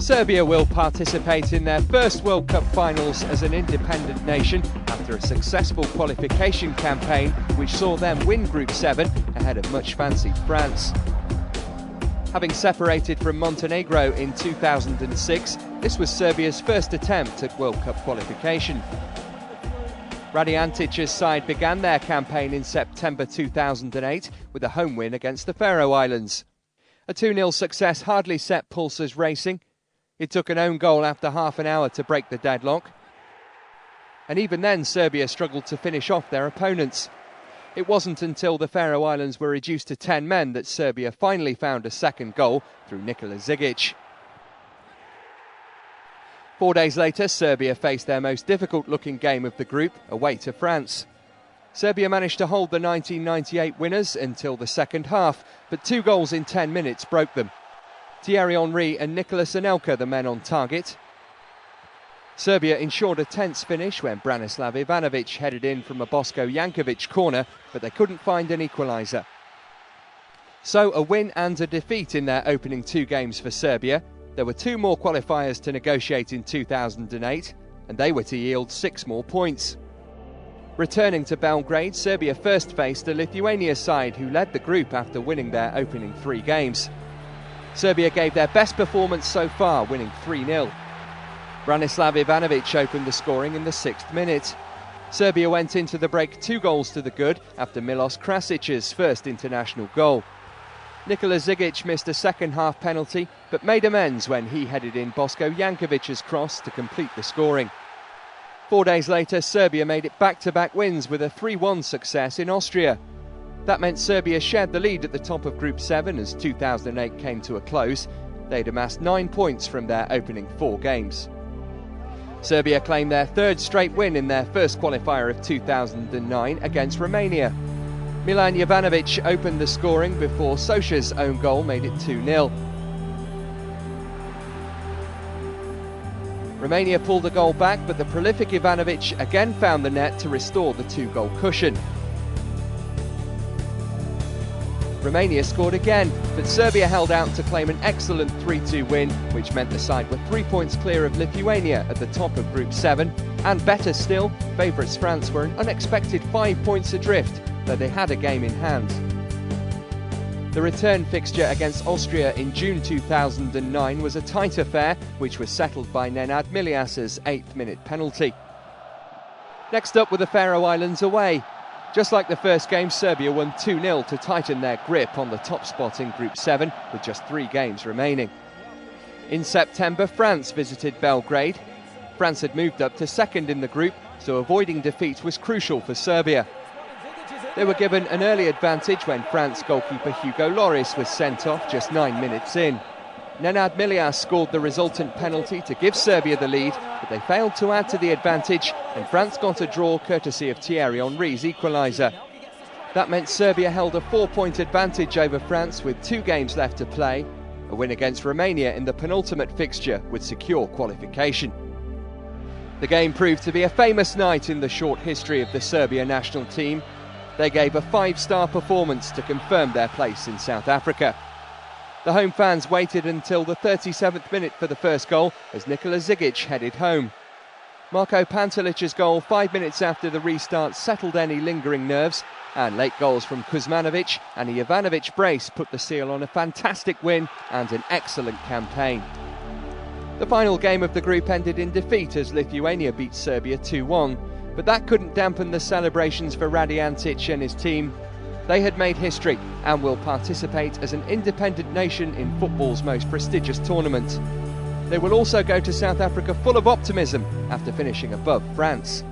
Serbia will participate in their first World Cup finals as an independent nation after a successful qualification campaign which saw them win Group 7 ahead of much-fancied France. Having separated from Montenegro in 2006, this was Serbia's first attempt at World Cup qualification. Radijantic's side began their campaign in September 2008 with a home win against the Faroe Islands. A 2-0 success hardly set pulses racing. It took an own goal after half an hour to break the deadlock. And even then, Serbia struggled to finish off their opponents. It wasn't until the Faroe Islands were reduced to 10 men that Serbia finally found a second goal through Nikola Zigic. 4 days later, Serbia faced their most difficult-looking game of the group, away to France. Serbia managed to hold the 1998 winners until the second half, but 2 goals in 10 minutes broke them. Thierry Henry and Nicolas Anelka the men on target. Serbia ensured a tense finish when Branislav Ivanovic headed in from a Bosko Jankovic corner, but they couldn't find an equaliser. So a win and a defeat in their opening 2 games for Serbia. There were 2 more qualifiers to negotiate in 2008, and they were to yield 6 more points. Returning to Belgrade, Serbia first faced a Lithuania side who led the group after winning their opening 3 games. Serbia gave their best performance so far, winning 3-0. Branislav Ivanovic opened the scoring in the 6th minute. Serbia went into the break 2 goals to the good after Milos Krasic's first international goal. Nikola Zigic missed a second-half penalty, but made amends when he headed in Bosko Jankovic's cross to complete the scoring. 4 days later, Serbia made it back-to-back wins with a 3-1 success in Austria. That meant Serbia shared the lead at the top of Group 7 as 2008 came to a close. They'd amassed 9 points from their opening 4 games. Serbia claimed their 3rd straight win in their first qualifier of 2009 against Romania. Milan Jovanovic opened the scoring before Socha's own goal made it 2-0. Romania pulled a goal back, but the prolific Ivanovic again found the net to restore the 2-goal cushion. Romania scored again, but Serbia held out to claim an excellent 3-2 win, which meant the side were 3 points clear of Lithuania at the top of Group 7. And better still, favourites France were an unexpected 5 points adrift, though they had a game in hand. The return fixture against Austria in June 2009 was a tight affair, which was settled by Nenad Milias's 8th-minute penalty. Next up were the Faroe Islands away. Just like the first game, Serbia won 2-0 to tighten their grip on the top spot in Group 7 with just 3 games remaining. In September, France visited Belgrade. France had moved up to second in the group, so avoiding defeat was crucial for Serbia. They were given an early advantage when France goalkeeper Hugo Lloris was sent off just 9 minutes in. Nenad Milias scored the resultant penalty to give Serbia the lead, but they failed to add to the advantage, and France got a draw courtesy of Thierry Henry's equaliser. That meant Serbia held a 4-point advantage over France with 2 games left to play. A win against Romania in the penultimate fixture would secure qualification. The game proved to be a famous night in the short history of the Serbia national team. They gave a 5-star performance to confirm their place in South Africa. The home fans waited until the 37th minute for the first goal as Nikola Zigic headed home. Marko Pantelic's goal 5 minutes after the restart settled any lingering nerves, and late goals from Kuzmanovic and a Jovanovic brace put the seal on a fantastic win and an excellent campaign. The final game of the group ended in defeat as Lithuania beat Serbia 2-1, but that couldn't dampen the celebrations for Radijantic and his team. They had made history and will participate as an independent nation in football's most prestigious tournament. They will also go to South Africa full of optimism after finishing above France.